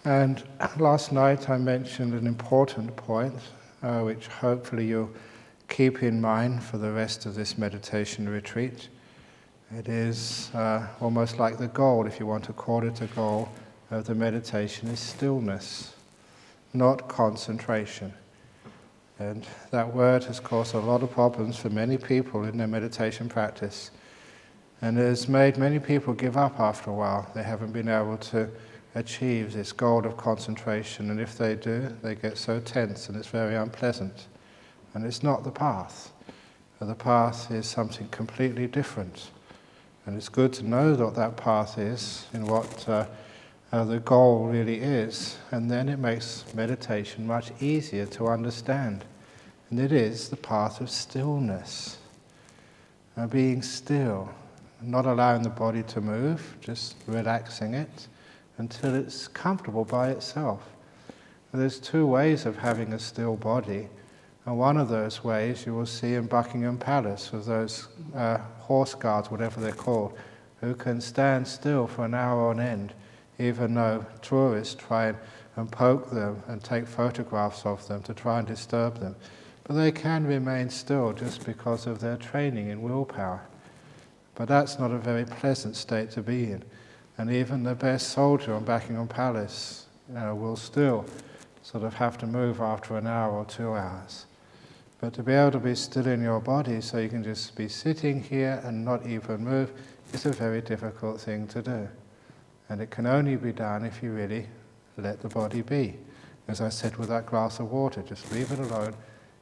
And last night I mentioned an important point, which hopefully you'll keep in mind for the rest of this meditation retreat. It is almost like the goal, if you want to call it a goal, of the meditation is stillness, not concentration. And that word has caused a lot of problems for many people in their meditation practice, and has made many people give up after a while. They haven't been able to achieve this goal of concentration, and if they do, they get so tense and it's very unpleasant. And it's not the path. The path is something completely different. And it's good to know what that path is and what the goal really is, and then it makes meditation much easier to understand. And it is the path of stillness. Being still, not allowing the body to move, just relaxing it until it's comfortable by itself. And there's two ways of having a still body, and one of those ways you will see in Buckingham Palace with those horse guards, whatever they're called, who can stand still for an hour on end, even though tourists try and poke them and take photographs of them to try and disturb them. But they can remain still just because of their training in willpower. But that's not a very pleasant state to be in. And even the best soldier on Buckingham Palace will still sort of have to move after an hour or 2 hours. But to be able to be still in your body so you can just be sitting here and not even move is a very difficult thing to do. And it can only be done if you really let the body be. As I said with that glass of water, just leave it alone.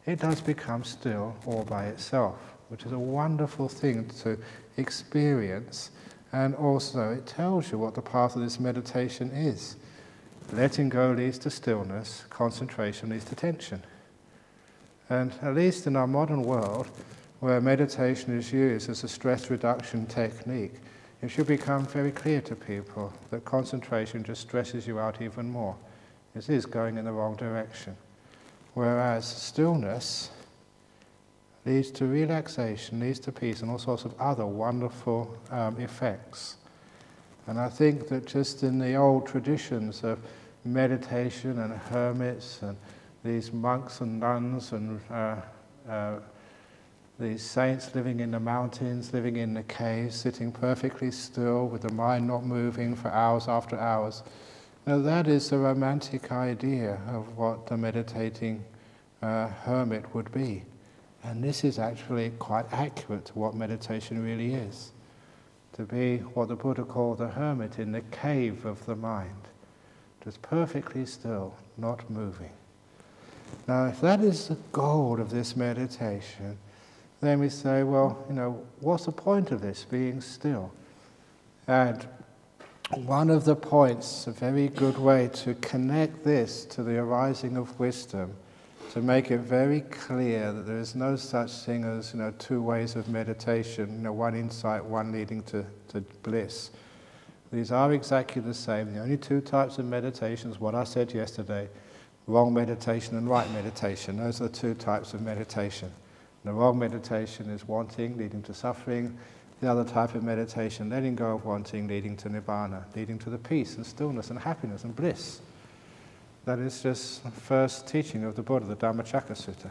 It does become still all by itself, which is a wonderful thing to experience. And also it tells you what the path of this meditation is. Letting go leads to stillness, concentration leads to tension. And at least in our modern world, where meditation is used as a stress reduction technique, it should become very clear to people that concentration just stresses you out even more. It is going in the wrong direction. Whereas stillness leads to relaxation, leads to peace, and all sorts of other wonderful effects. And I think that just in the old traditions of meditation and hermits and these monks and nuns and these saints living in the mountains, living in the caves, sitting perfectly still with the mind not moving for hours after hours. Now that is the romantic idea of what the meditating hermit would be. And this is actually quite accurate to what meditation really is. To be what the Buddha called the hermit in the cave of the mind. Just perfectly still, not moving. Now if that is the goal of this meditation, then we say, well, what's the point of this, being still? And one of the points, a very good way to connect this to the arising of wisdom, to make it very clear that there is no such thing as two ways of meditation, one insight, one leading to bliss. These are exactly the same. The only two types of meditation is what I said yesterday, wrong meditation and right meditation. Those are the two types of meditation. The wrong meditation is wanting, leading to suffering. The other type of meditation, letting go of wanting, leading to nibbana, leading to the peace and stillness and happiness and bliss. That is just the first teaching of the Buddha, the Dhammacakka Sutta.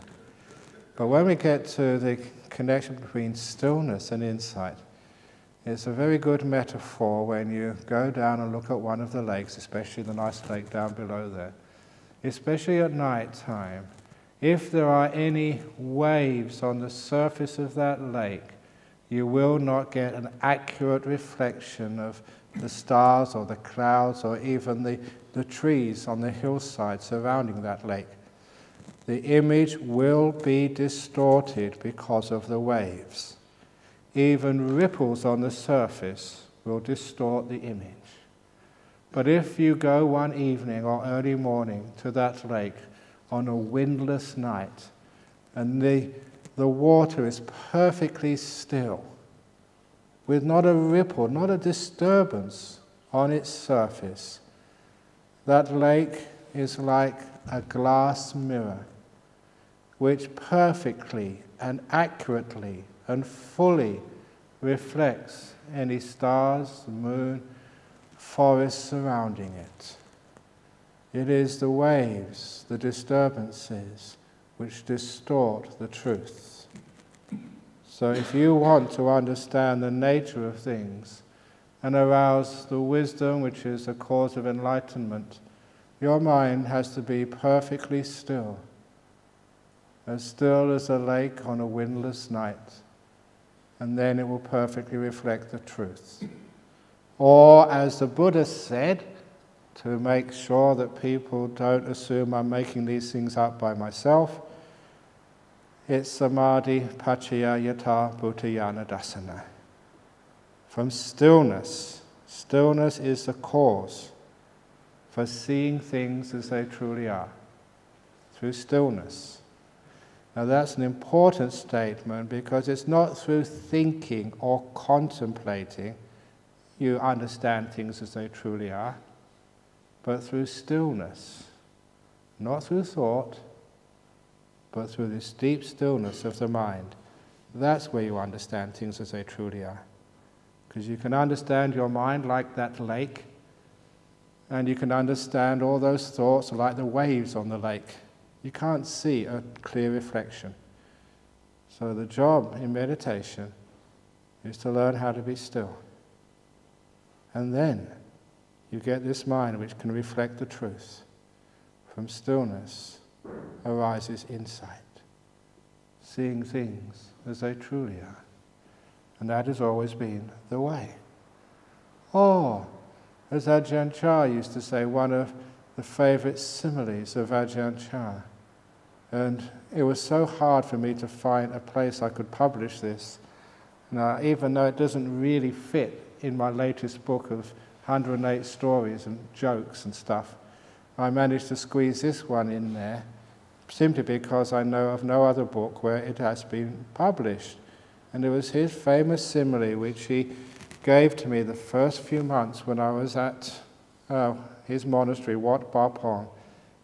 But when we get to the connection between stillness and insight, it's a very good metaphor when you go down and look at one of the lakes, especially the nice lake down below there, especially at night time. If there are any waves on the surface of that lake, you will not get an accurate reflection of the stars or the clouds or even the trees on the hillside surrounding that lake. The image will be distorted because of the waves. Even ripples on the surface will distort the image. But if you go one evening or early morning to that lake on a windless night, and the water is perfectly still, with not a ripple, not a disturbance on its surface, that lake is like a glass mirror, which perfectly and accurately and fully reflects any stars, the moon, forests surrounding it. It is the waves, the disturbances, which distort the truth. So if you want to understand the nature of things and arouse the wisdom which is the cause of enlightenment, your mind has to be perfectly still as a lake on a windless night, and then it will perfectly reflect the truth. Or, as the Buddhist said, to make sure that people don't assume I'm making these things up by myself, it's samadhi pachaya yata bhutayana dasana. From stillness. Stillness is the cause for seeing things as they truly are, through stillness. Now that's an important statement because it's not through thinking or contemplating you understand things as they truly are, but through stillness. Not through thought, but through this deep stillness of the mind. That's where you understand things as they truly are. Because you can understand your mind like that lake, and you can understand all those thoughts like the waves on the lake. You can't see a clear reflection. So the job in meditation is to learn how to be still. And then you get this mind which can reflect the truth. From stillness arises insight, seeing things as they truly are. And that has always been the way. Or, as Ajahn Chah used to say, one of the favorite similes of Ajahn Chah, and it was so hard for me to find a place I could publish this. Now, even though it doesn't really fit in my latest book of 108 stories and jokes and stuff, I managed to squeeze this one in there simply because I know of no other book where it has been published. And it was his famous simile which he gave to me the first few months when I was at his monastery, Wat Ba Pong,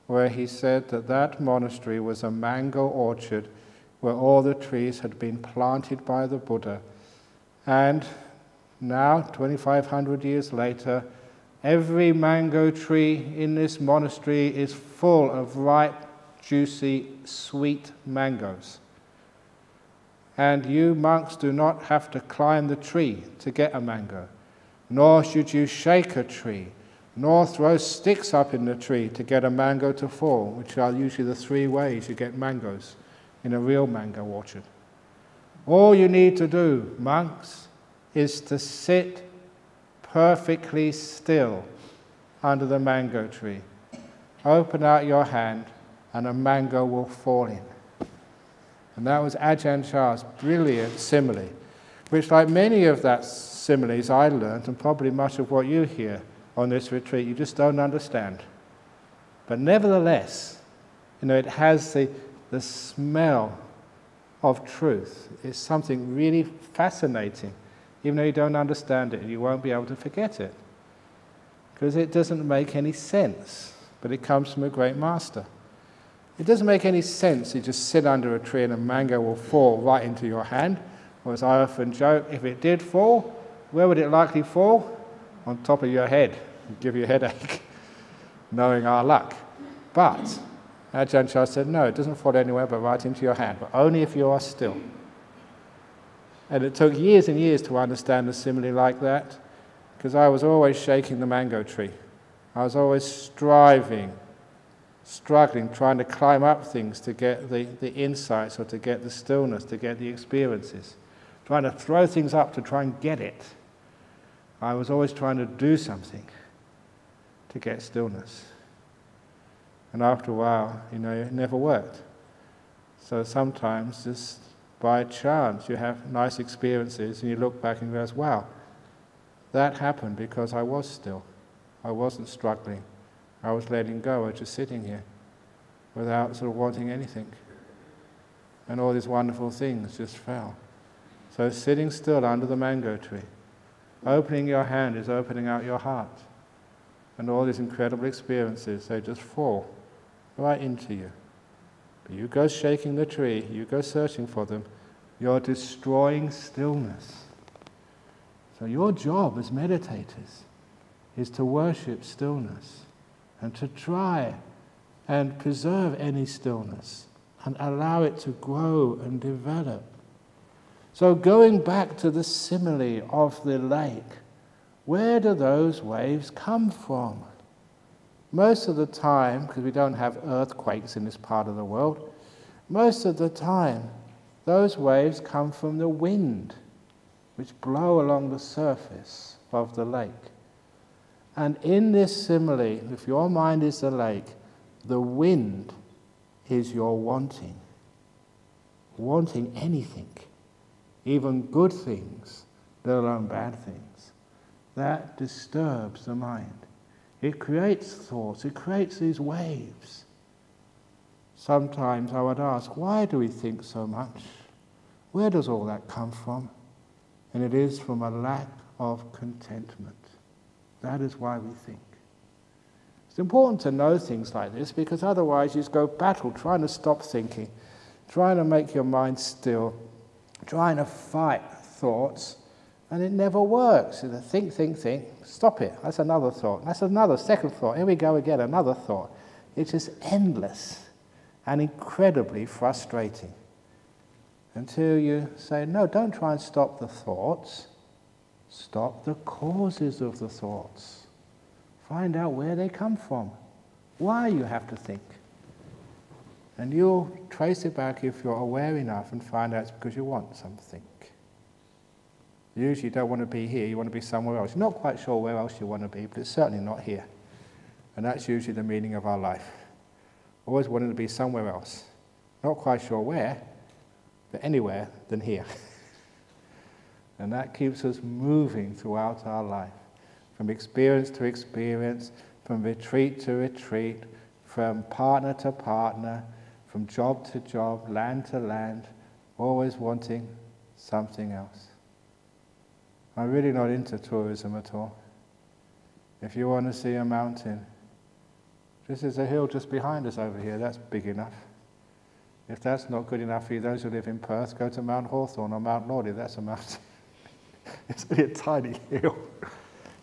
where he said that that monastery was a mango orchard where all the trees had been planted by the Buddha. And now, 2,500 years later, every mango tree in this monastery is full of ripe, juicy, sweet mangoes. And you monks do not have to climb the tree to get a mango, nor should you shake a tree, nor throw sticks up in the tree to get a mango to fall, which are usually the 3 ways you get mangoes in a real mango orchard. All you need to do, monks, is to sit perfectly still under the mango tree. Open out your hand and a mango will fall in. And that was Ajahn Chah's brilliant simile, which, like many of that similes I learned, and probably much of what you hear on this retreat, you just don't understand. But nevertheless, it has the smell of truth. It's something really fascinating. Even though you don't understand it, you won't be able to forget it. Because it doesn't make any sense, but it comes from a great master. It doesn't make any sense you just sit under a tree and a mango will fall right into your hand. Or as I often joke, if it did fall, where would it likely fall? On top of your head. It'd give you a headache, knowing our luck. But Ajahn Chah said, no, it doesn't fall anywhere but right into your hand, but only if you are still. And it took years and years to understand a simile like that, because I was always shaking the mango tree. I was always struggling, trying to climb up things to get the insights or to get the stillness, to get the experiences. Trying to throw things up to try and get it. I was always trying to do something to get stillness. And after a while, it never worked. So sometimes just by chance you have nice experiences and you look back and realize, wow, that happened because I was still. I wasn't struggling. I was letting go. I was just sitting here without sort of wanting anything. And all these wonderful things just fell. So sitting still under the mango tree, opening your hand is opening out your heart. And all these incredible experiences, they just fall right into you. But you go shaking the tree, you go searching for them, you're destroying stillness. So your job as meditators is to worship stillness and to try and preserve any stillness and allow it to grow and develop. So going back to the simile of the lake, where do those waves come from? Most of the time, because we don't have earthquakes in this part of the world, most of the time those waves come from the wind, which blow along the surface of the lake. And in this simile, if your mind is the lake, the wind is your wanting. Wanting anything, even good things, let alone bad things. That disturbs the mind. It creates thoughts, it creates these waves. Sometimes I would ask, why do we think so much? Where does all that come from? And it is from a lack of contentment. That is why we think. It's important to know things like this, because otherwise you just go battle trying to stop thinking, trying to make your mind still, trying to fight thoughts, and it never works. You think, stop it. That's another thought. That's another second thought. Here we go again, another thought. It's just endless and incredibly frustrating. Until you say, no, don't try and stop the thoughts. Stop the causes of the thoughts. Find out where they come from, why you have to think. And you'll trace it back if you're aware enough and find out it's because you want something. Usually you don't want to be here, you want to be somewhere else. You're not quite sure where else you want to be, but it's certainly not here. And that's usually the meaning of our life. Always wanting to be somewhere else. Not quite sure where, but anywhere than here. And that keeps us moving throughout our life. From experience to experience, from retreat to retreat, from partner to partner, from job to job, land to land, always wanting something else. I'm really not into tourism at all. If you want to see a mountain, there's a hill just behind us over here, that's big enough. If that's not good enough for you, those who live in Perth, go to Mount Hawthorn or Mount Lordy, that's a mountain. It's only a tiny hill.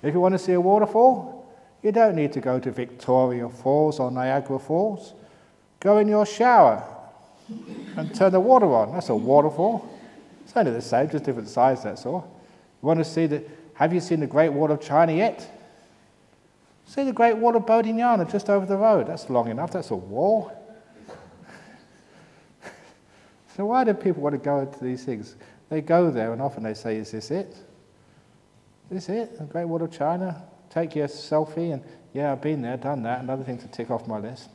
If you want to see a waterfall, you don't need to go to Victoria Falls or Niagara Falls. Go in your shower and turn the water on. That's a waterfall. It's only the same, just different size, that's all. You want to see have you seen the Great Wall of China yet? See the Great Wall of Bodhinyana just over the road. That's long enough, that's a wall. So why do people want to go into these things? They go there and often they say, is this it? Is this it? The Great Wall of China? Take your selfie and, yeah, I've been there, done that, another thing to tick off my list.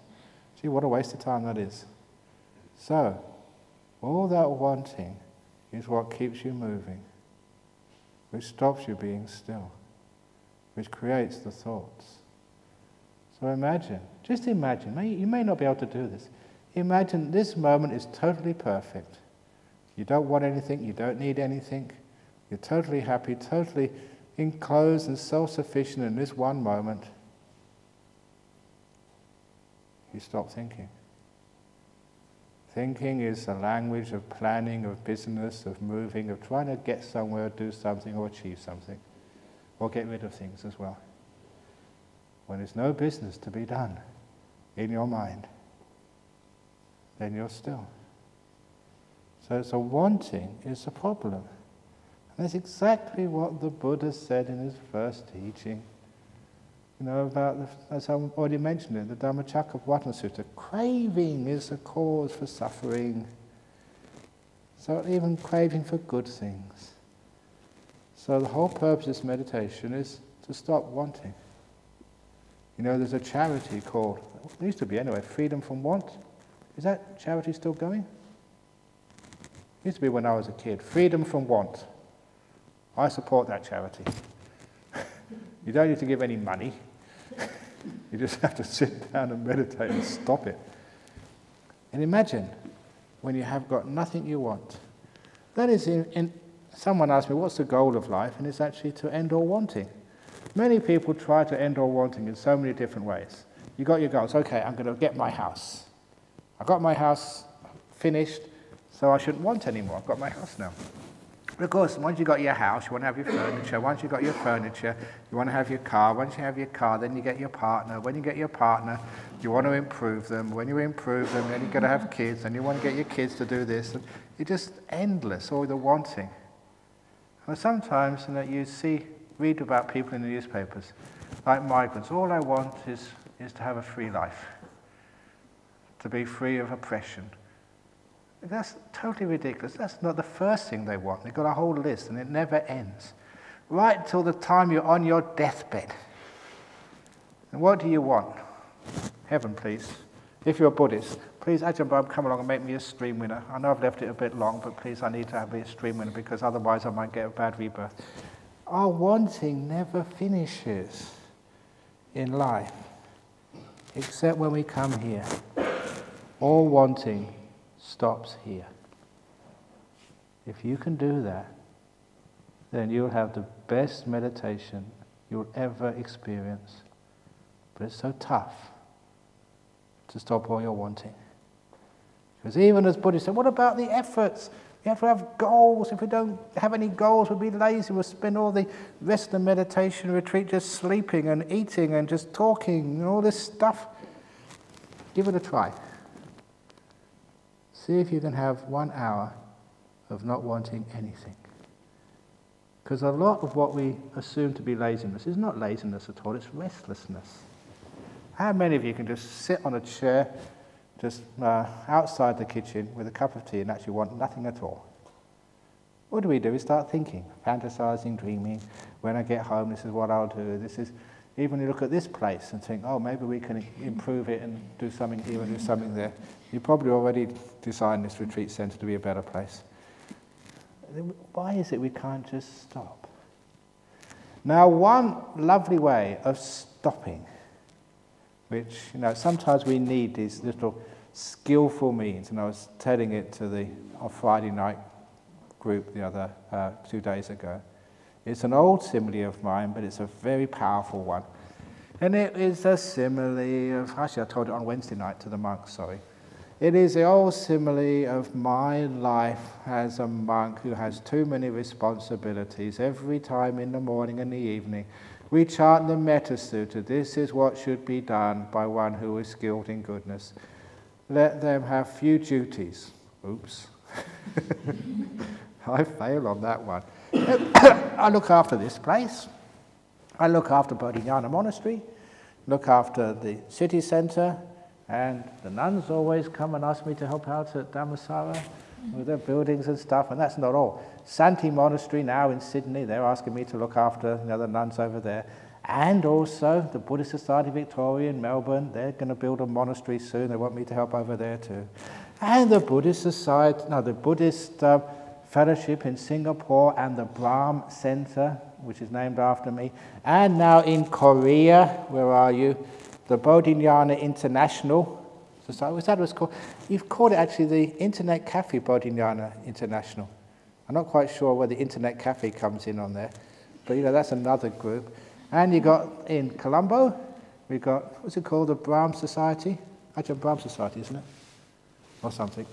Gee, what a waste of time that is. So, all that wanting is what keeps you moving, which stops you being still, which creates the thoughts. So imagine, just imagine, you may not be able to do this, imagine this moment is totally perfect. You don't want anything, you don't need anything, you're totally happy, totally enclosed and self-sufficient in this one moment. You stop thinking. Thinking is the language of planning, of business, of moving, of trying to get somewhere, do something, or achieve something, or get rid of things as well. When there's no business to be done in your mind, then you're still. So wanting is a problem. And that's exactly what the Buddha said in his first teaching. You know, about, as I already mentioned in the Dhammacakkappavattana Sutta, craving is the cause for suffering. So even craving for good things. So the whole purpose of this meditation is to stop wanting. You know, there's a charity called, it used to be anyway, Freedom from Want. Is that charity still going? It used to be when I was a kid. Freedom from Want. I support that charity. You don't need to give any money. You just have to sit down and meditate and stop it. And imagine when you have got nothing you want. That is, someone asked me, what's the goal of life? And it's actually to end all wanting. Many people try to end all wanting in so many different ways. You got your goals. Okay, I'm going to get my house. I got my house finished, so I shouldn't want anymore. I've got my house now. But of course, once you've got your house, you want to have your furniture. Once you've got your furniture, you want to have your car. Once you have your car, then you get your partner. When you get your partner, you want to improve them. When you improve them, then you've got to have kids, and you want to get your kids to do this. And it's just endless, all the wanting. And sometimes, you read about people in the newspapers, like migrants. All I want is to have a free life, to be free of oppression. That's totally ridiculous. That's not the first thing they want. They've got a whole list, and it never ends. Right till the time you're on your deathbed. And what do you want? Heaven, please. If you're a Buddhist, please, Ajahn Brahm, come along and make me a stream winner. I know I've left it a bit long, but please, I need to have a stream winner, because otherwise I might get a bad rebirth. Our wanting never finishes in life, except when we come here. All wanting stops here. If you can do that, then you'll have the best meditation you'll ever experience. But it's so tough to stop all your wanting. Because even as Buddhists say, what about the efforts? We have to have goals. If we don't have any goals, we'll be lazy. We'll spend all the rest of the meditation retreat just sleeping and eating and just talking and all this stuff. Give it a try. See if you can have 1 hour of not wanting anything. Because a lot of what we assume to be laziness is not laziness at all, it's restlessness. How many of you can just sit on a chair just outside the kitchen with a cup of tea and actually want nothing at all? What do? We start thinking, fantasizing, dreaming. When I get home, this is what I'll do. This is, even you look at this place and think, oh, maybe we can improve it and do something here and do something there. You probably already designed this retreat centre to be a better place. Why is it we can't just stop? Now, one lovely way of stopping, which, sometimes we need these little skillful means, and I was telling it to our Friday night group the other 2 days ago. It's an old simile of mine, but it's a very powerful one. And it is a simile of, actually I told it on Wednesday night to the monks, sorry. It is the old simile of my life as a monk who has too many responsibilities. Every time in the morning and the evening, we chant the Metta Sutta. This is what should be done by one who is skilled in goodness. Let them have few duties. Oops. I fail on that one. I look after this place. I look after Bodhinyana Monastery, look after the city centre, and the nuns always come and ask me to help out at Dhammasara with their buildings and stuff, and that's not all. Santi Monastery now in Sydney, they're asking me to look after the nuns over there. And also the Buddhist Society Victoria in Melbourne, they're going to build a monastery soon, they want me to help over there too. And the Buddhist Society, the Buddhist Fellowship in Singapore and the Brahm Centre, which is named after me. And now in Korea, where are you? The Bodhinyana International Society, was that what it's called? You've called it actually the Internet Cafe Bodhinyana International. I'm not quite sure where the Internet Cafe comes in on there, but that's another group. And you got in Colombo, we got, what's it called, the Brahm Society? Ajahn Brahm Society, isn't it? Or something.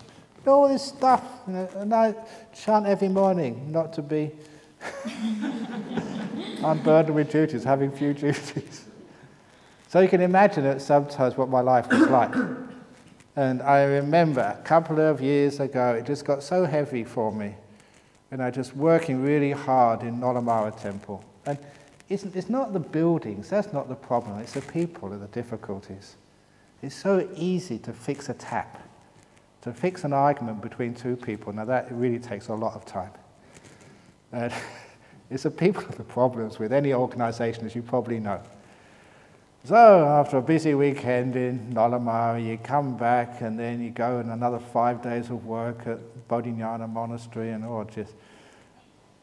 All this stuff, and I chant every morning not to be unburdened with duties, having few duties. So you can imagine that sometimes what my life was like. And I remember a couple of years ago, it just got so heavy for me. And I just working really hard in Nolamara Temple. And it's not the buildings, that's not the problem, it's the people and the difficulties. It's so easy to fix a tap, to fix an argument between two people. Now that really takes a lot of time. And it's the people with the problems with any organisation, as you probably know. So after a busy weekend in Nolamara, you come back and then you go and another 5 days of work at Bodhinyana Monastery and all just.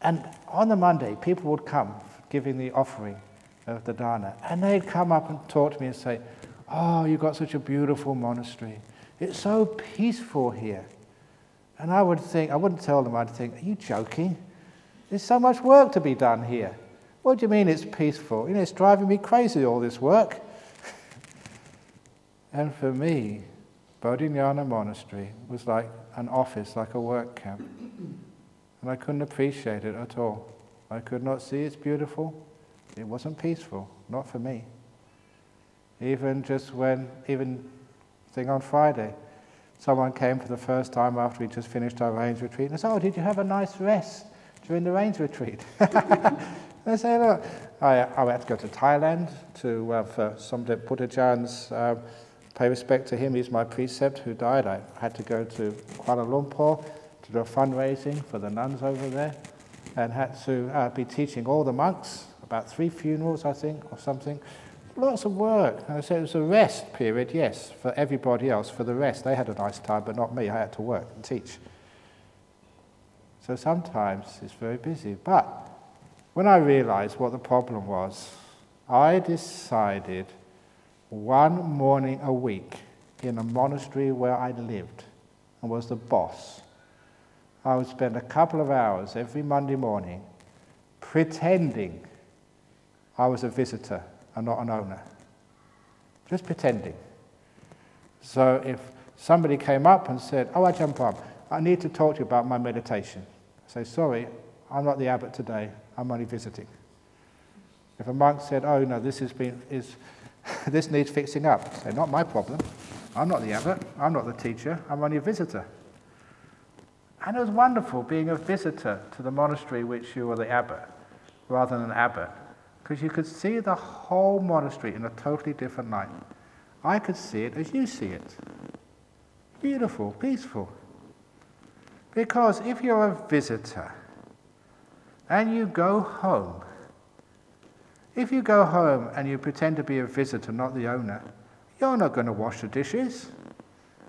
And on the Monday, people would come giving the offering of the dana, and they'd come up and talk to me and say, "Oh, you've got such a beautiful monastery. It's so peaceful here." And I would think, I wouldn't tell them, I'd think, "Are you joking? There's so much work to be done here. What do you mean it's peaceful? It's driving me crazy, all this work." And for me, Bodhinyana Monastery was like an office, like a work camp. And I couldn't appreciate it at all. I could not see it's beautiful. It wasn't peaceful, not for me. Even on Friday, someone came for the first time after we just finished our rains retreat and said, "Oh, did you have a nice rest during the rains retreat?" I say, "Look, I had to go to Thailand for Somdet Buddhajan's pay respect to him. He's my precept who died. I had to go to Kuala Lumpur to do a fundraising for the nuns over there, and had to be teaching all the monks about 3 funerals, I think, or something. Lots of work." And I said it was a rest period, yes, for everybody else. For the rest, they had a nice time, but not me. I had to work and teach. So sometimes it's very busy. But when I realized what the problem was, I decided one morning a week in a monastery where I lived and was the boss, I would spend a couple of hours every Monday morning pretending I was a visitor and not an owner. Just pretending. So if somebody came up and said, "Oh, Ajahn Brahm, I need to talk to you about my meditation," I say, "Sorry, I'm not the abbot today, I'm only visiting." If a monk said, "Oh, no, this needs fixing up," I say, "Not my problem. I'm not the abbot, I'm not the teacher, I'm only a visitor." And it was wonderful being a visitor to the monastery which you were the abbot, rather than an abbot, because you could see the whole monastery in a totally different light. I could see it as you see it. Beautiful, peaceful. Because if you're a visitor and you go home, if you go home and you pretend to be a visitor, not the owner, you're not going to wash the dishes.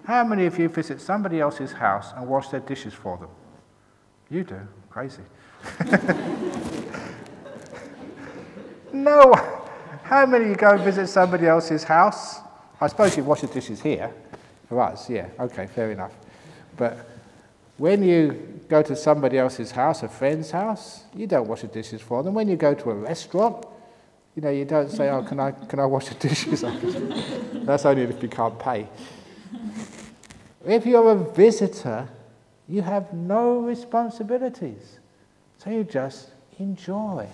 How many of you visit somebody else's house and wash their dishes for them? You do. Crazy. No. How many of you go and visit somebody else's house? I suppose you wash the dishes here. For us, yeah. Okay, fair enough. But when you go to somebody else's house, a friend's house, you don't wash the dishes for them. When you go to a restaurant, you don't say, "Oh, can I wash the dishes?" That's only if you can't pay. If you're a visitor, you have no responsibilities. So you just enjoy.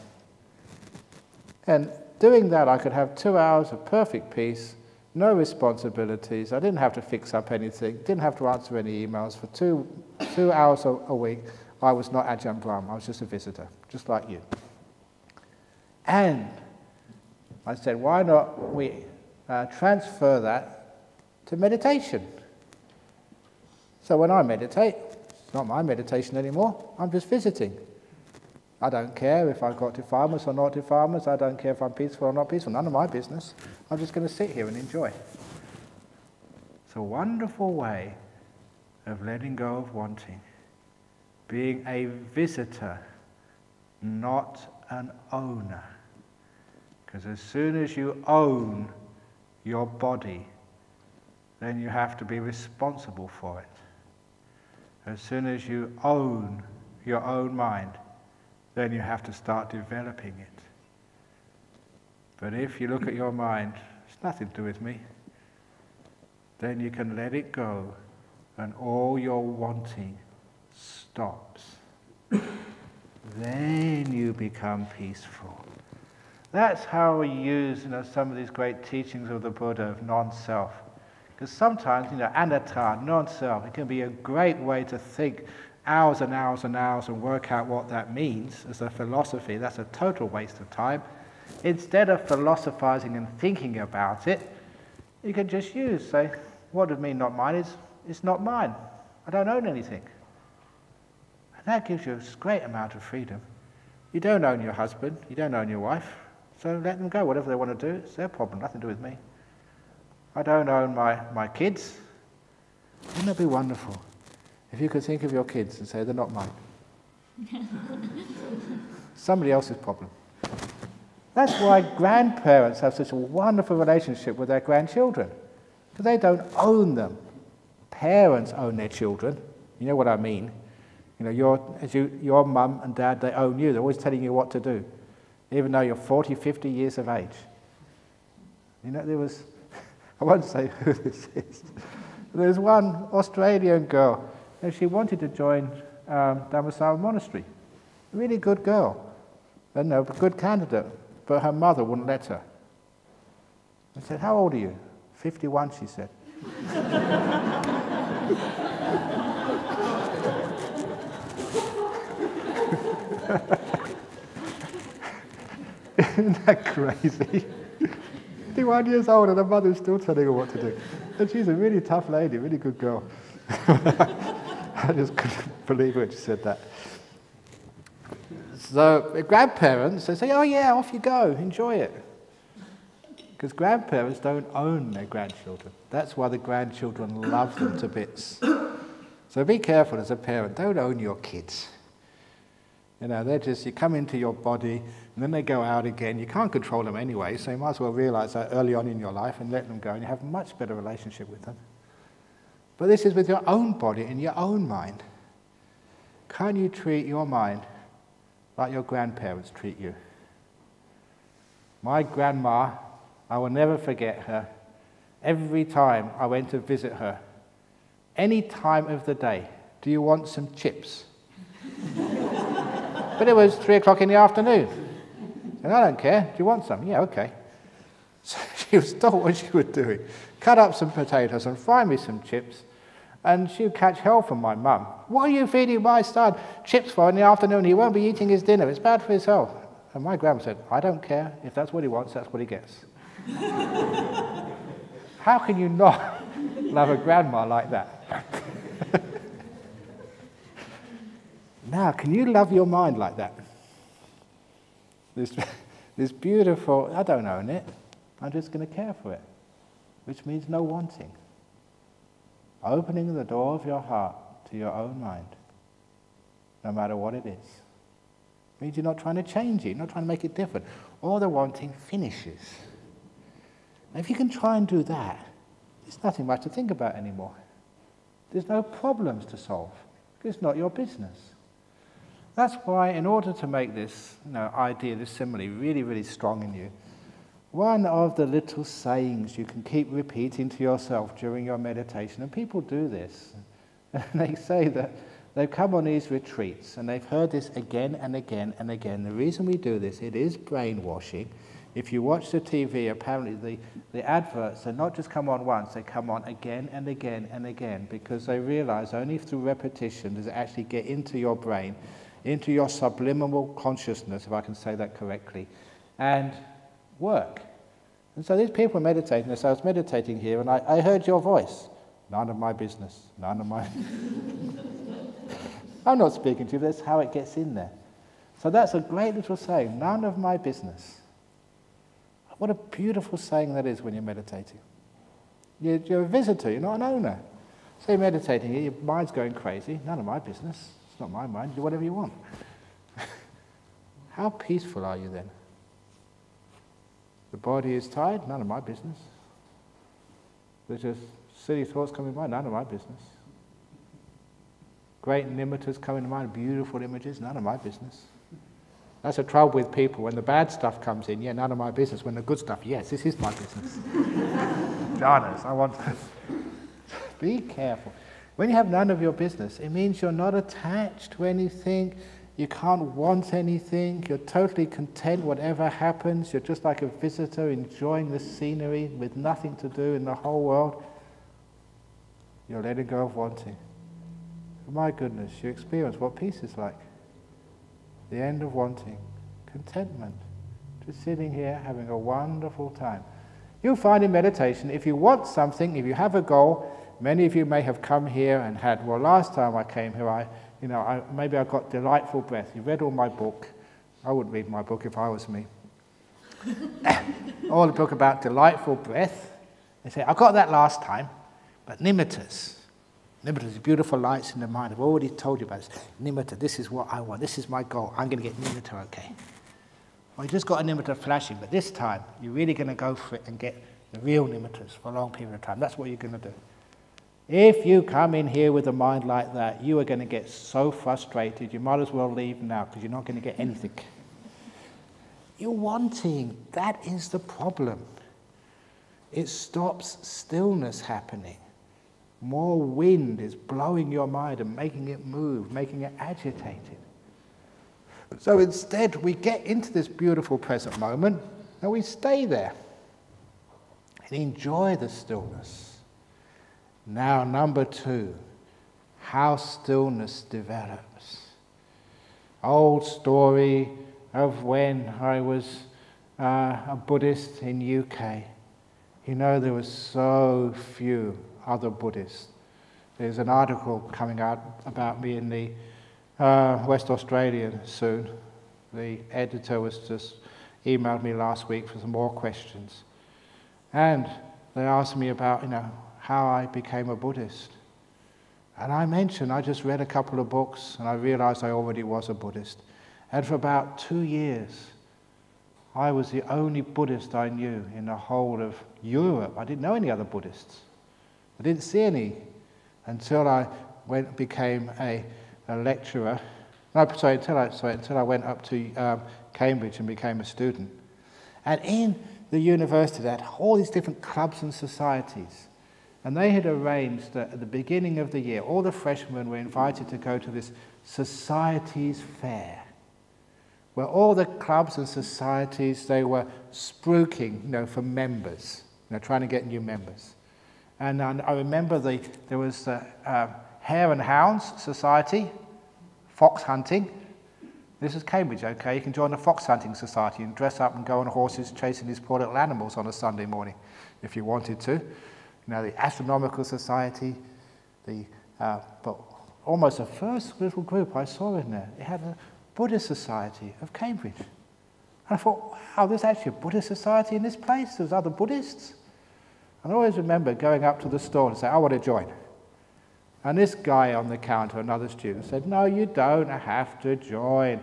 And doing that, I could have 2 hours of perfect peace, no responsibilities. I didn't have to fix up anything, didn't have to answer any emails. For two hours a week, I was not Ajahn Brahm, I was just a visitor, just like you. And I said, why not we transfer that to meditation? So when I meditate, it's not my meditation anymore, I'm just visiting. I don't care if I've got defilements or not defilements, I don't care if I'm peaceful or not peaceful, none of my business. I'm just going to sit here and enjoy. It's a wonderful way of letting go of wanting, being a visitor, not an owner. Because as soon as you own your body, then you have to be responsible for it. As soon as you own your own mind, then you have to start developing it. But if you look at your mind, it's nothing to do with me, then you can let it go and all your wanting stops. Then you become peaceful. That's how we use some of these great teachings of the Buddha of non-self. Because sometimes, anatta, non-self, it can be a great way to think hours and hours and hours and work out what that means as a philosophy. That's a total waste of time. Instead of philosophizing and thinking about it, you can just say, what does it mean not mine? It's not mine. I don't own anything. And that gives you a great amount of freedom. You don't own your husband, you don't own your wife, so let them go. Whatever they want to do, it's their problem, nothing to do with me. I don't own my kids. Wouldn't that be wonderful if you could think of your kids and say, they're not mine? Somebody else's problem. That's why grandparents have such a wonderful relationship with their grandchildren, because they don't own them. Parents own their children. You know what I mean? Your mum and dad, they own you. They're always telling you what to do, even though you're 40, 50 years of age. There was, I won't say who this is, there was one Australian girl, and she wanted to join Dhammasara monastery. Really good girl, and a good candidate, but her mother wouldn't let her. I said, how old are you? 51, she said. Isn't that crazy? 51 years old and her mother's still telling her what to do. And she's a really tough lady, really good girl. I just couldn't believe when she said that. So the grandparents, they say, oh yeah, off you go, enjoy it. Because grandparents don't own their grandchildren. That's why the grandchildren love them to bits. So be careful as a parent, don't own your kids. You know, they're just, you come into your body, and then they go out again. You can't control them anyway, so you might as well realize that early on in your life and let them go, and you have a much better relationship with them. But this is with your own body and your own mind. Can't you treat your mind like your grandparents treat you? My grandma, I will never forget her. Every time I went to visit her, any time of the day, do you want some chips? But it was 3 o'clock in the afternoon. And I don't care. Do you want some? Yeah, okay. So she would stop what she was doing, cut up some potatoes and fry me some chips, and she would catch hell from my mum. What are you feeding my son chips for in the afternoon? He won't be eating his dinner. It's bad for his health. And my grandma said, I don't care. If that's what he wants, that's what he gets. How can you not love a grandma like that? Now, can you love your mind like that? This beautiful, I don't own it, I'm just going to care for it, which means no wanting. Opening the door of your heart to your own mind, no matter what it is. Means you're not trying to change it, you're not trying to make it different. All the wanting finishes. Now, if you can try and do that, there's nothing much to think about anymore. There's no problems to solve. It's not your business. That's why, in order to make this idea, this simile, really, really strong in you, one of the little sayings you can keep repeating to yourself during your meditation, and people do this, and they say that they've come on these retreats, and they've heard this again and again and again. The reason we do this, it is brainwashing. If you watch the TV, apparently the adverts, they not just come on once, they come on again and again and again, because they realize only through repetition does it actually get into your brain, into your subliminal consciousness, if I can say that correctly, and work. And so these people are meditating. So I was meditating here, and I heard your voice. None of my business. None of my... I'm not speaking to you, that's how it gets in there. So that's a great little saying, none of my business. What a beautiful saying that is when you're meditating. You're a visitor, you're not an owner. So you're meditating here, your mind's going crazy, none of my business. It's not my mind, do whatever you want. How peaceful are you then? The body is tired, none of my business. There's just silly thoughts coming to mind, none of my business. Great nimittas coming to mind, beautiful images, none of my business. That's the trouble with people. When the bad stuff comes in, yeah, none of my business. When the good stuff, yes, this is my business. Jhanas, I want to... Be careful. When you have none of your business, it means you're not attached to anything, you can't want anything, you're totally content whatever happens, you're just like a visitor enjoying the scenery with nothing to do in the whole world. You're letting go of wanting. My goodness, you experience what peace is like. The end of wanting. Contentment. Just sitting here having a wonderful time. You'll find in meditation, if you want something, if you have a goal, many of you may have come here and had, well, last time I came here, maybe I got delightful breath. You read all my book. I wouldn't read my book if I was me. All the book about delightful breath. They say, I got that last time, but nimittas. Nimitta, beautiful lights in the mind. I've already told you about this. Nimitta, this is what I want. This is my goal. I'm going to get nimitta, okay. Well, you just got a nimitta flashing, but this time you're really going to go for it and get the real nimittas for a long period of time. That's what you're going to do. If you come in here with a mind like that, you are going to get so frustrated, you might as well leave now because you're not going to get anything. You're wanting. That is the problem. It stops stillness happening. More wind is blowing your mind and making it move, making it agitated. So instead, we get into this beautiful present moment and we stay there and enjoy the stillness. Now, number 2, how stillness develops. Old story of when I was a Buddhist in UK. You know, there were so few other Buddhists. There's an article coming out about me in the West Australian soon. The editor was just emailed me last week for some more questions. And they asked me about, how I became a Buddhist. And I mentioned I just read a couple of books and I realized I already was a Buddhist. And for about 2 years, I was the only Buddhist I knew in the whole of Europe. I didn't know any other Buddhists. I didn't see any until I became a lecturer. Until I went up to Cambridge and became a student. And in the university, they had all these different clubs and societies. And they had arranged that at the beginning of the year, all the freshmen were invited to go to this societies fair, where all the clubs and societies, they were spruiking, for members, trying to get new members. And I remember there was the Hare and Hounds Society, fox hunting. This is Cambridge, okay? You can join the fox hunting society and dress up and go on horses chasing these poor little animals on a Sunday morning, if you wanted to. The Astronomical Society, but almost the first little group I saw in there, it had a Buddhist Society of Cambridge. And I thought, wow, there's actually a Buddhist society in this place? There's other Buddhists? And I always remember going up to the store and saying, I want to join. And this guy on the counter, another student, said, no, you don't have to join.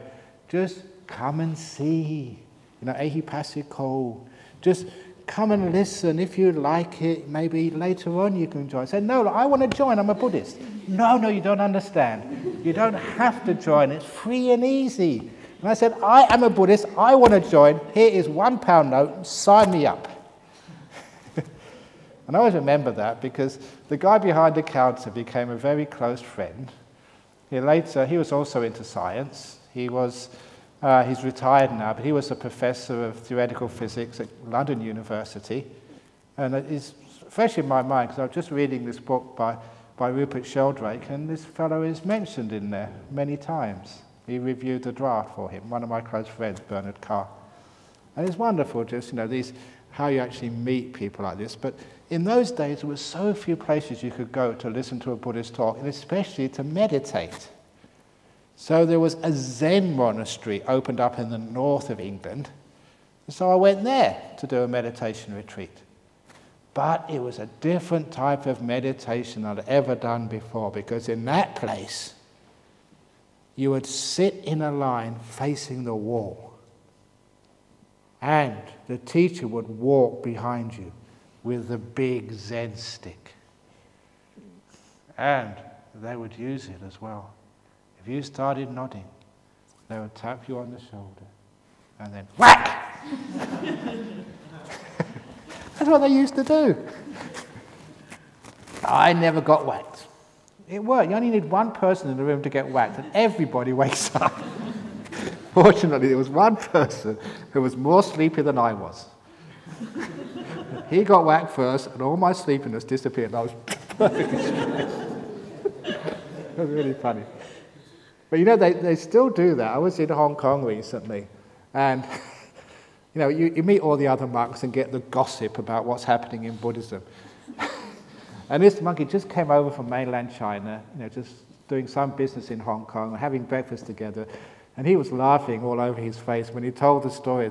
Just come and see. Ehipasiko. Just come and listen. If you like it, maybe later on you can join. I said, no, I want to join. I'm a Buddhist. No, you don't understand. You don't have to join. It's free and easy. And I said, I am a Buddhist. I want to join. Here is £1 note. Sign me up. And I always remember that because the guy behind the counter became a very close friend. He was also into science. He's retired now, but he was a professor of theoretical physics at London University. And it's fresh in my mind because I was just reading this book by Rupert Sheldrake, and this fellow is mentioned in there many times. He reviewed the draft for him, one of my close friends, Bernard Carr. And it's wonderful just, how you actually meet people like this. But in those days, there were so few places you could go to listen to a Buddhist talk, and especially to meditate. So there was a Zen monastery opened up in the north of England. So I went there to do a meditation retreat. But it was a different type of meditation I'd ever done before, because in that place, you would sit in a line facing the wall. And the teacher would walk behind you with the big Zen stick. And they would use it as well. If you started nodding, they would tap you on the shoulder and then whack! That's what they used to do. I never got whacked. It worked. You only need one person in the room to get whacked and everybody wakes up. Fortunately, there was one person who was more sleepy than I was. He got whacked first, and all my sleepiness disappeared. I was perfectly straight. It was really funny. But they still do that. I was in Hong Kong recently, and you meet all the other monks and get the gossip about what's happening in Buddhism. And this monkey just came over from mainland China, just doing some business in Hong Kong, having breakfast together. And he was laughing all over his face when he told the story.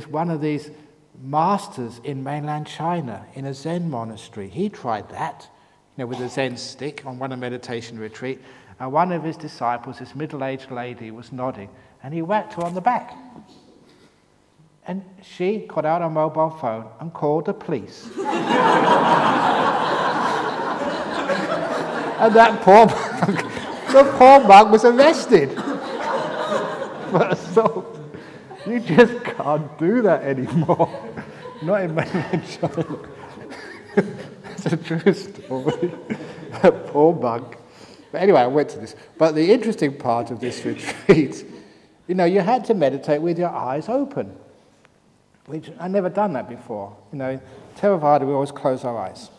One of these masters in mainland China in a Zen monastery, he tried that, with a Zen stick on one meditation retreat. And one of his disciples, this middle-aged lady, was nodding, and he whacked her on the back. And she got out her mobile phone and called the police. And that the poor monk was arrested. For assault. You just can't do that anymore. Not in mainland China. It's a true story. Poor monk. But anyway, I went to this. But the interesting part of this retreat, you know, you had to meditate with your eyes open, which I'd never done that before. You know, Theravada, we always close our eyes.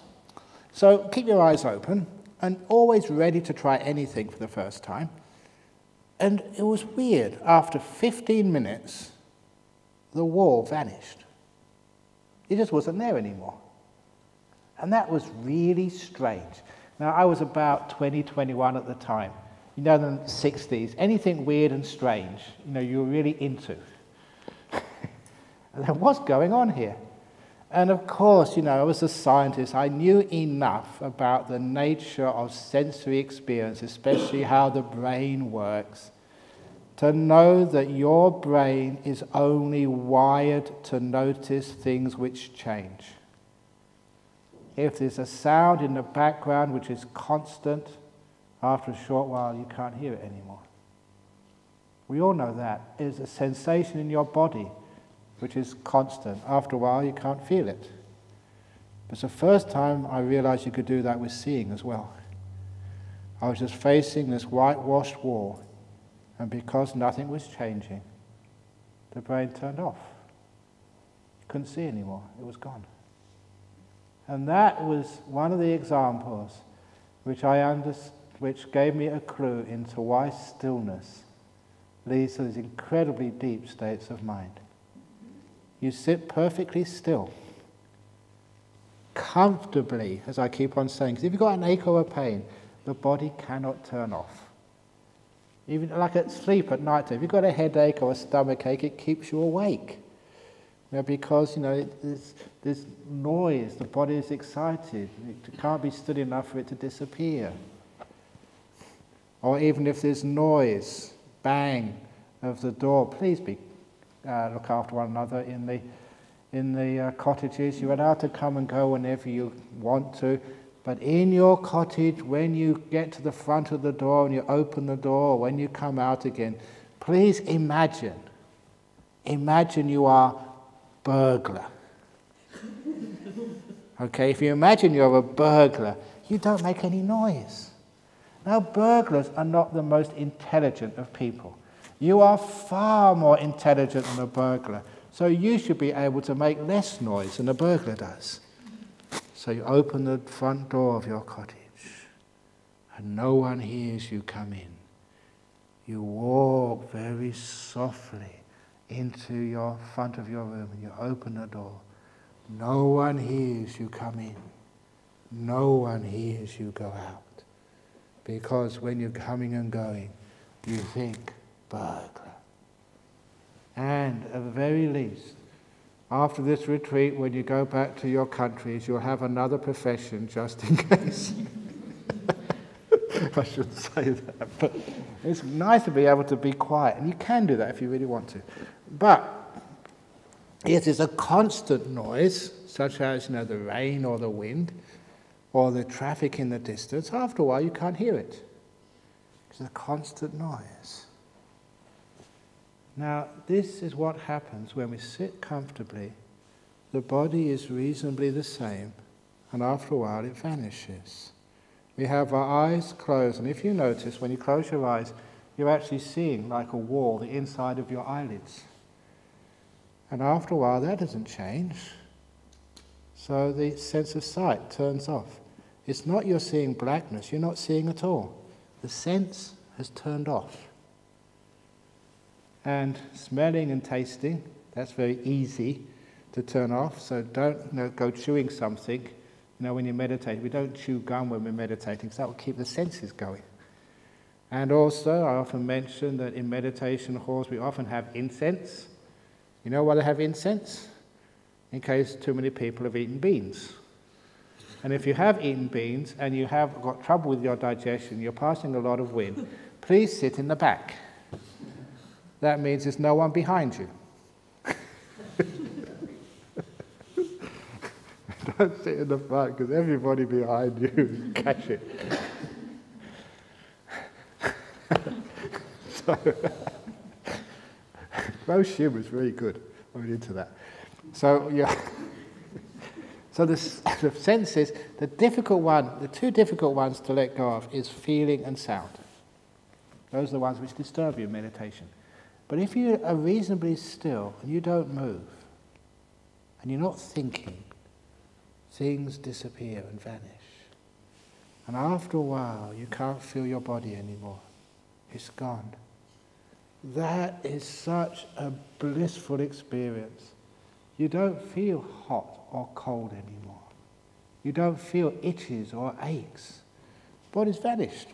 So keep your eyes open and always ready to try anything for the first time. And it was weird. After 15 minutes, the wall vanished. It just wasn't there anymore. And that was really strange. Now, I was about 20, 21 at the time. You know, in the 60s, anything weird and strange, you know, you were really into. And what's going on here? And of course, you know, I was a scientist. I knew enough about the nature of sensory experience, especially how the brain works, to know that your brain is only wired to notice things which change. If there's a sound in the background which is constant, after a short while you can't hear it anymore. We all know that. There's a sensation in your body which is constant. After a while you can't feel it. It's the first time I realized you could do that with seeing as well. I was just facing this whitewashed wall, and because nothing was changing, the brain turned off. You couldn't see anymore. It was gone. And that was one of the examples which gave me a clue into why stillness leads to these incredibly deep states of mind. You sit perfectly still, comfortably, as I keep on saying, because if you've got an ache or a pain, the body cannot turn off. Even like at sleep at night, if you've got a headache or a stomach ache, it keeps you awake. You know, because, you know, there's noise, the body is excited, it can't be still enough for it to disappear. Or even if there's noise, bang of the door, please look after one another in the cottages. You're allowed to come and go whenever you want to, but in your cottage, when you get to the front of the door and you open the door, or when you come out again, please imagine you are burglar. Okay, if you imagine you're a burglar, you don't make any noise. Now, burglars are not the most intelligent of people. You are far more intelligent than a burglar, so you should be able to make less noise than a burglar does. So you open the front door of your cottage, and no one hears you come in. You walk very softly into your front of your room, and you open the door. No one hears you come in. No one hears you go out. Because when you're coming and going, you think, burglar. And at the very least, after this retreat, when you go back to your countries, you'll have another profession just in case. I shouldn't say that, but it's nice to be able to be quiet, and you can do that if you really want to. But if there's a constant noise, such as, you know, the rain or the wind, or the traffic in the distance, after a while you can't hear it. It's a constant noise. Now, this is what happens when we sit comfortably. The body is reasonably the same, and after a while it vanishes. We have our eyes closed, and if you notice, when you close your eyes, you're actually seeing, like a wall, the inside of your eyelids. And after a while, that doesn't change. So the sense of sight turns off. It's not you're seeing blackness, you're not seeing at all. The sense has turned off. And smelling and tasting, that's very easy to turn off, so don't go chewing something. When you meditate, we don't chew gum when we're meditating, because that will keep the senses going. And also, I often mention that in meditation halls we often have incense. You know why they have incense? In case too many people have eaten beans. And if you have eaten beans and you have got trouble with your digestion, you're passing a lot of wind, please sit in the back. That means there's no one behind you. Don't sit in the front, because everybody behind you will catch it. So, Rosh is very good. I'm into that. So, yeah. So the senses, the two difficult ones to let go of is feeling and sound. Those are the ones which disturb you in meditation. But if you are reasonably still and you don't move, and you're not thinking, things disappear and vanish. And after a while, you can't feel your body anymore. It's gone. That is such a blissful experience. You don't feel hot or cold anymore. You don't feel itches or aches. Body's vanished.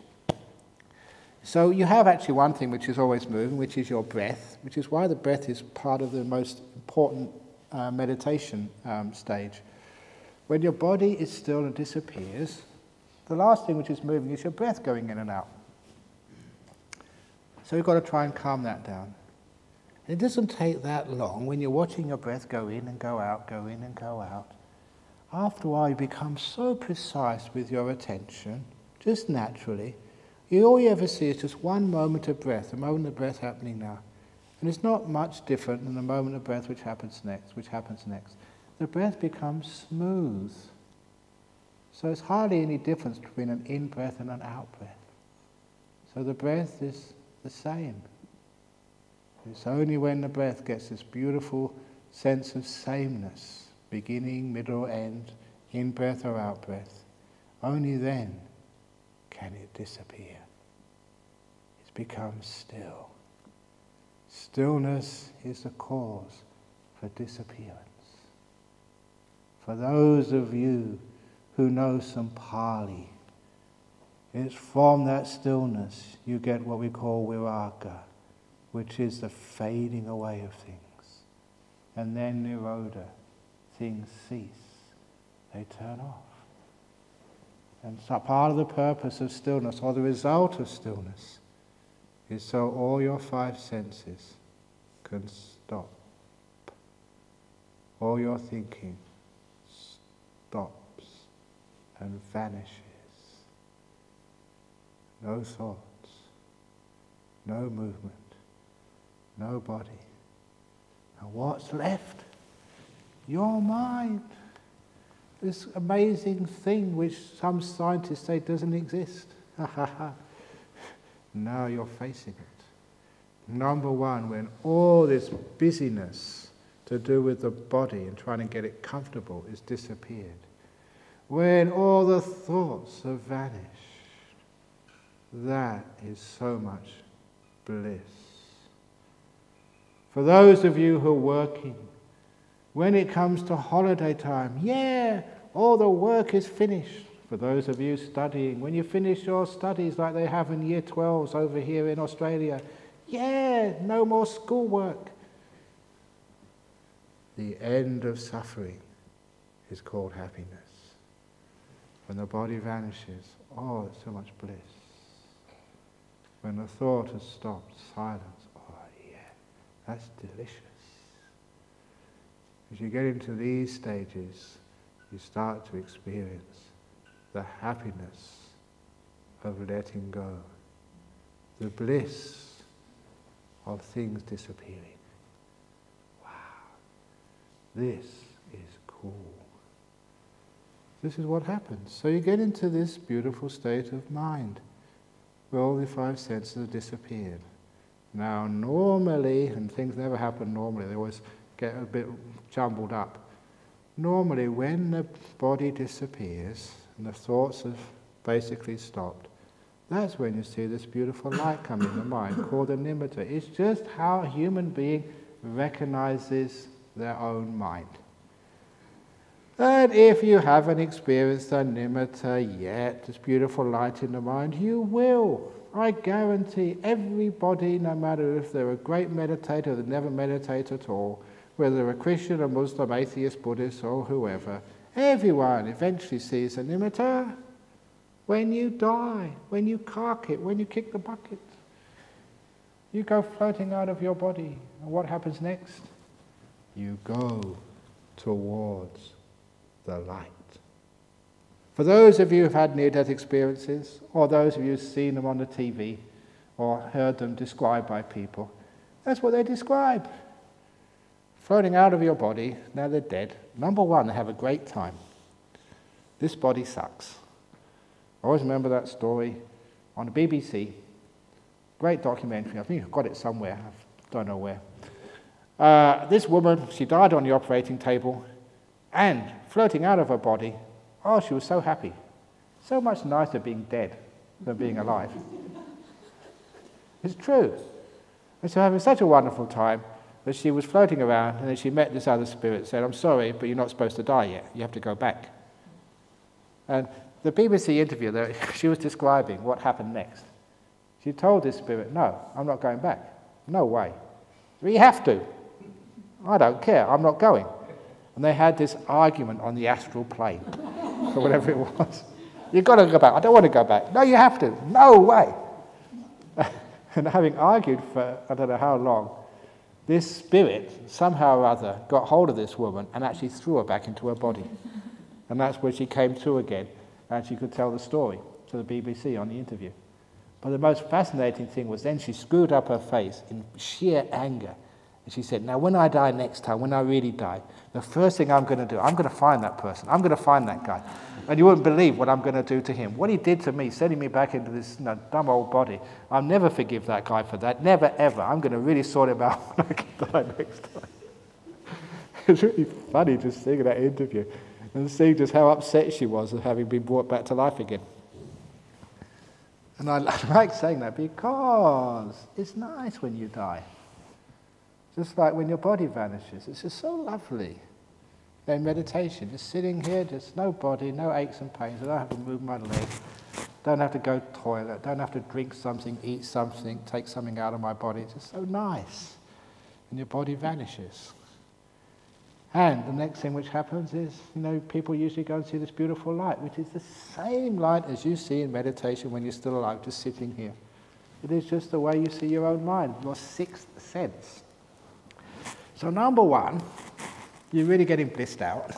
So you have actually one thing which is always moving, which is your breath, which is why the breath is part of the most important meditation stage. When your body is still and disappears, the last thing which is moving is your breath going in and out. So you've got to try and calm that down. And it doesn't take that long when you're watching your breath go in and go out, go in and go out. After a while you become so precise with your attention, just naturally. All you ever see is just one moment of breath, a moment of breath happening now. And it's not much different than the moment of breath which happens next. The breath becomes smooth. So it's hardly any difference between an in-breath and an out-breath. So the breath is the same. It's only when the breath gets this beautiful sense of sameness, beginning, middle, end, in-breath or out-breath, only then can it disappear. It becomes still. Stillness is the cause for disappearance. For those of you who know some Pali, it's from that stillness you get what we call viraga, which is the fading away of things. And then nirodha, things cease, they turn off. And so part of the purpose of stillness, or the result of stillness, is so all your five senses can stop. All your thinking stops and vanishes. No thoughts, no movement, no body. And what's left? Your mind. This amazing thing which some scientists say doesn't exist. Now you're facing it. Number one, when all this busyness to do with the body and trying to get it comfortable is disappeared, when all the thoughts have vanished, that is so much bliss. For those of you who are working, when it comes to holiday time, all the work is finished. For those of you studying, when you finish your studies like they have in Year 12s over here in Australia, no more schoolwork. The end of suffering is called happiness. When the body vanishes, it's so much bliss. When the thought has stopped, silence, that's delicious. As you get into these stages, you start to experience the happiness of letting go, the bliss of things disappearing. Wow, this is cool. This is what happens. So you get into this beautiful state of mind where all the five senses have disappeared. Now normally, and things never happen normally, they always get a bit jumbled up. Normally when the body disappears and the thoughts have basically stopped, that's when you see this beautiful light come in the mind called the nimitta. It's just how a human being recognizes their own mind. And if you haven't experienced the nimitta yet, this beautiful light in the mind, you will. I guarantee everybody, no matter if they're a great meditator or they never meditate at all, whether they're a Christian, a Muslim, atheist, Buddhist, or whoever, everyone eventually sees a nimitta. When you die, when you cark it, when you kick the bucket, you go floating out of your body. And what happens next? You go towards the light. For those of you who've had near-death experiences, or those of you who've seen them on the TV, or heard them described by people, that's what they describe. Floating out of your body, now they're dead. Number one, they have a great time. This body sucks. I always remember that story on the BBC. Great documentary. I think I've got it somewhere. I don't know where. This woman, she died on the operating table, and floating out of her body, oh, she was so happy. So much nicer being dead than being alive. It's true. And so having such a wonderful time that she was floating around, and then she met this other spirit, said, I'm sorry, but you're not supposed to die yet. You have to go back. And the BBC interview there, she was describing what happened next. She told this spirit, no, I'm not going back. No way. We have to. I don't care. I'm not going. And they had this argument on the astral plane, or whatever it was. You've got to go back. I don't want to go back. No, you have to. No way. And having argued for I don't know how long, this spirit, somehow or other, got hold of this woman and actually threw her back into her body. And that's where she came to again, and she could tell the story to the BBC on the interview. But the most fascinating thing was then she screwed up her face in sheer anger. And she said, now when I die next time, when I really die, the first thing I'm going to do, I'm going to find that person. I'm going to find that guy. And you wouldn't believe what I'm going to do to him. What he did to me, sending me back into this dumb old body, I'll never forgive that guy for that. Never, ever. I'm going to really sort him out when I can die next time. It's really funny just seeing that interview and seeing just how upset she was of having been brought back to life again. And I like saying that because it's nice when you die. Just like when your body vanishes. It's just so lovely. In meditation, just sitting here, just no body, no aches and pains. I don't have to move my leg. Don't have to go to the toilet. Don't have to drink something, eat something, take something out of my body. It's just so nice. And your body vanishes. And the next thing which happens is, people usually go and see this beautiful light, which is the same light as you see in meditation when you're still alive, just sitting here. It is just the way you see your own mind, your sixth sense. So number one, you're really getting blissed out.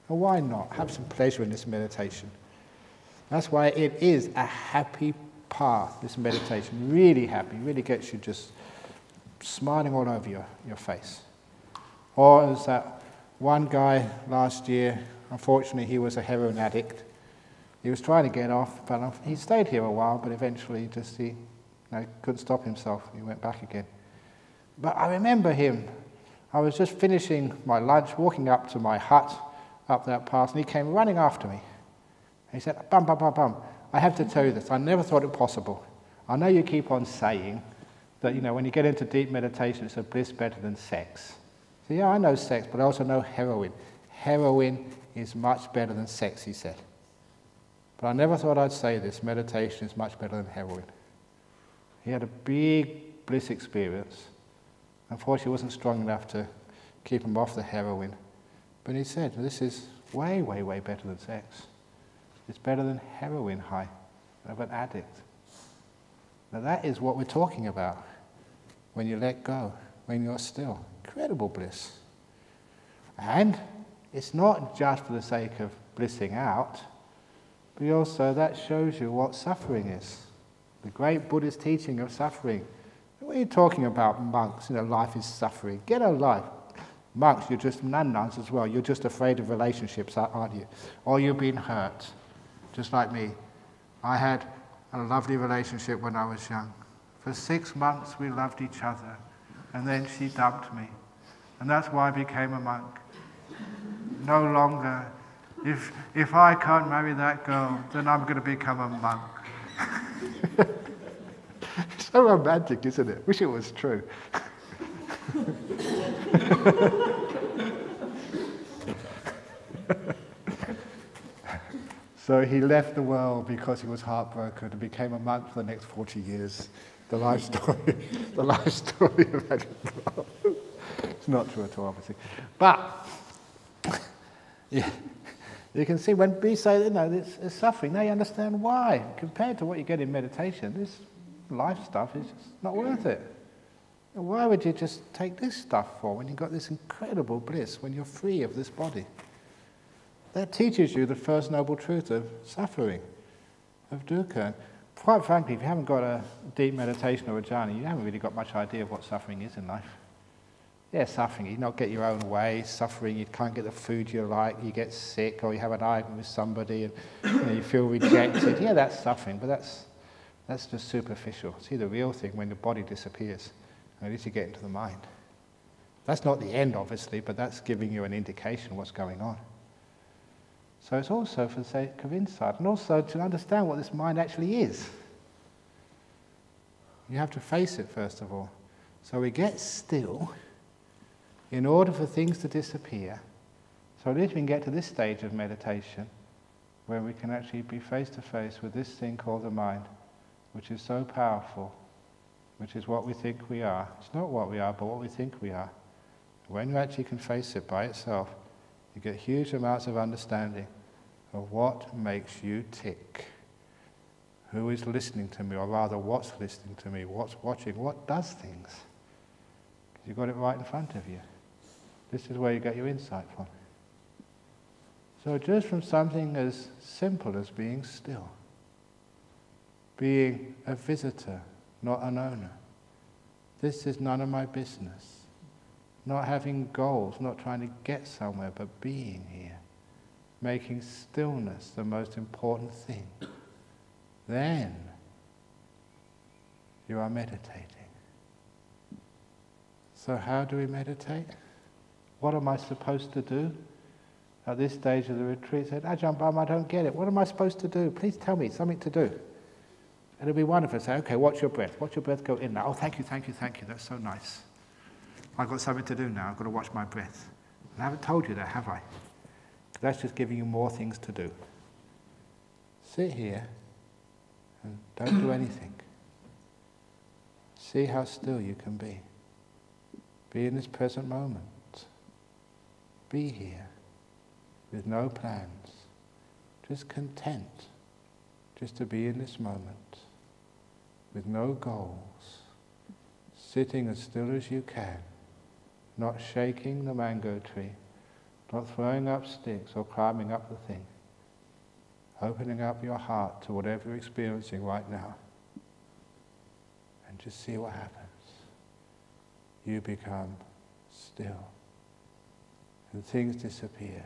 And why not? Have some pleasure in this meditation. That's why it is a happy path, this meditation. Really happy, really gets you just smiling all over your face. Or as that one guy last year, unfortunately he was a heroin addict. He was trying to get off, but he stayed here a while, but eventually he couldn't stop himself. He went back again. But I remember him. I was just finishing my lunch, walking up to my hut, up that path, and he came running after me. He said, bum, bum, bum, bum, I have to tell you this, I never thought it possible. I know you keep on saying that, when you get into deep meditation, it's a bliss better than sex. So yeah, I know sex, but I also know heroin. Heroin is much better than sex, he said. But I never thought I'd say this, meditation is much better than heroin. He had a big bliss experience. Unfortunately, he wasn't strong enough to keep him off the heroin. But he said, this is way, way, way better than sex. It's better than heroin high of an addict. Now that is what we're talking about when you let go, when you're still. Incredible bliss. And it's not just for the sake of blissing out, but also that shows you what suffering is. The great Buddhist teaching of suffering. What are you talking about, monks? Life is suffering. Get a life. Monks, you're just nuns as well. You're just afraid of relationships, aren't you? Or you've been hurt, just like me. I had a lovely relationship when I was young. For 6 months we loved each other, and then she dumped me. And that's why I became a monk. No longer, if I can't marry that girl, then I'm going to become a monk. So romantic, isn't it? Wish it was true. So he left the world because he was heartbroken and became a monk for the next 40 years. The life story of Ajahn Brahm. It's not true at all, obviously. But yeah, you can see when we say, it's suffering, now you understand why. Compared to what you get in meditation, this life stuff is just not worth it. Why would you just take this stuff for when you've got this incredible bliss, when you're free of this body? That teaches you the first noble truth of suffering, of dukkha. Quite frankly, if you haven't got a deep meditation or a jhana, you haven't really got much idea of what suffering is in life. Yeah, suffering. You not get your own way, suffering, you can't get the food you like, you get sick, or you have an argument with somebody and you feel rejected. Yeah, that's suffering, but that's just superficial. See, the real thing when the body disappears, at least you get into the mind. That's not the end, obviously, but that's giving you an indication of what's going on. So it's also for the sake of insight, and also to understand what this mind actually is. You have to face it, first of all. So we get still in order for things to disappear. So at least we can get to this stage of meditation where we can actually be face to face with this thing called the mind, which is so powerful, which is what we think we are. It's not what we are, but what we think we are. When you actually can face it by itself, you get huge amounts of understanding of what makes you tick. Who is listening to me, or rather what's listening to me, what's watching, what does things. Because you've got it right in front of you. This is where you get your insight from. So just from something as simple as being still, being a visitor, not an owner. This is none of my business. Not having goals, not trying to get somewhere, but being here. Making stillness the most important thing. Then you are meditating. So how do we meditate? What am I supposed to do? At this stage of the retreat, I said, Ajahn Brahm, I don't get it. What am I supposed to do? Please tell me something to do. And it'll be wonderful to say, okay, watch your breath. Watch your breath go in now. Oh, thank you, thank you, thank you. That's so nice. I've got something to do now. I've got to watch my breath. And I haven't told you that, have I? That's just giving you more things to do. Sit here and don't do anything. See how still you can be. Be in this present moment. Be here with no plans. Just content just to be in this moment with no goals. Sitting as still as you can. Not shaking the mango tree. Not throwing up sticks or climbing up the thing. Opening up your heart to whatever you're experiencing right now. And just see what happens. You become still. And things disappear.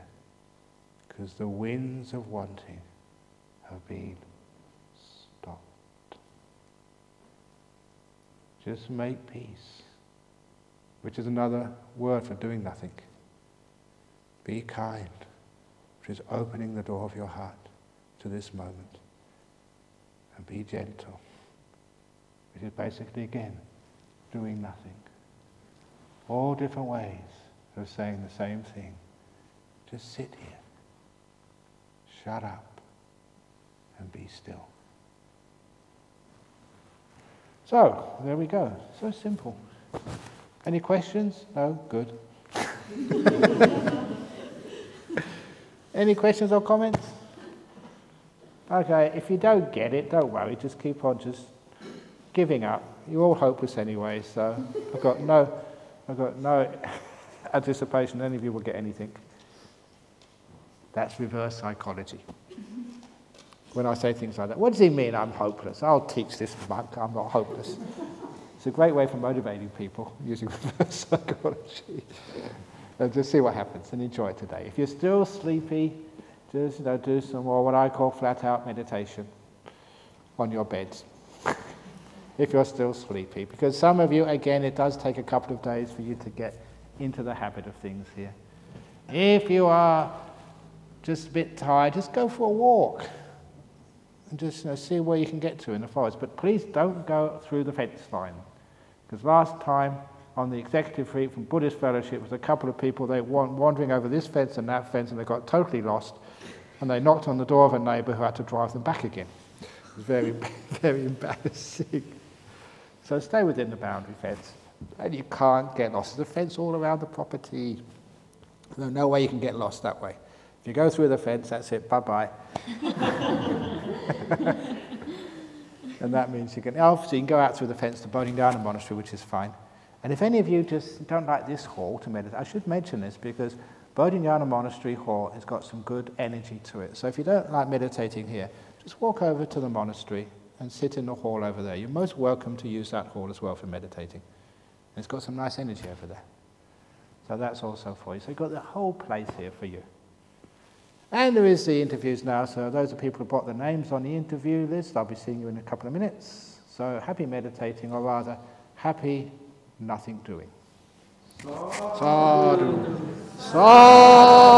Because the winds of wanting have been stopped. Just make peace. Which is another word for doing nothing. Be kind. Which is opening the door of your heart to this moment. And be gentle, which is basically, again, doing nothing. All different ways of saying the same thing. Just sit here, shut up, and be still. So, there we go. So simple. Any questions? No? Good. Any questions or comments? Okay, if you don't get it, don't worry, just keep on just giving up. You're all hopeless anyway, so I've got no anticipation any of you will get anything. That's reverse psychology. When I say things like that, what does he mean I'm hopeless? I'll teach this monk, I'm not hopeless. It's a great way for motivating people, using reverse psychology. And just see what happens and enjoy it today. If you're still sleepy, just do some more what I call flat-out meditation on your beds. If you're still sleepy. Because some of you, again, it does take a couple of days for you to get into the habit of things here. If you are just a bit tired, just go for a walk. And just see where you can get to in the forest. But please don't go through the fence line. Because last time, on the executive retreat from Buddhist fellowship, was a couple of people, they were wandering over this fence and that fence, and they got totally lost, and they knocked on the door of a neighbour who had to drive them back again. It was very, very embarrassing. So stay within the boundary fence, and you can't get lost. There's a fence all around the property. There's no way you can get lost that way. If you go through the fence, that's it, bye-bye. And that means you can, obviously you can go out through the fence to Bodhinyana Monastery, which is fine. And if any of you just don't like this hall to meditate, I should mention this because Bodhinyana Monastery Hall has got some good energy to it. So if you don't like meditating here, just walk over to the monastery and sit in the hall over there. You're most welcome to use that hall as well for meditating. And it's got some nice energy over there. So that's also for you. So you've got the whole place here for you. And there is the interviews now, so those are people who brought their names on the interview list. I'll be seeing you in a couple of minutes. So happy meditating, or rather, happy nothing doing. Sadhu. Sadhu.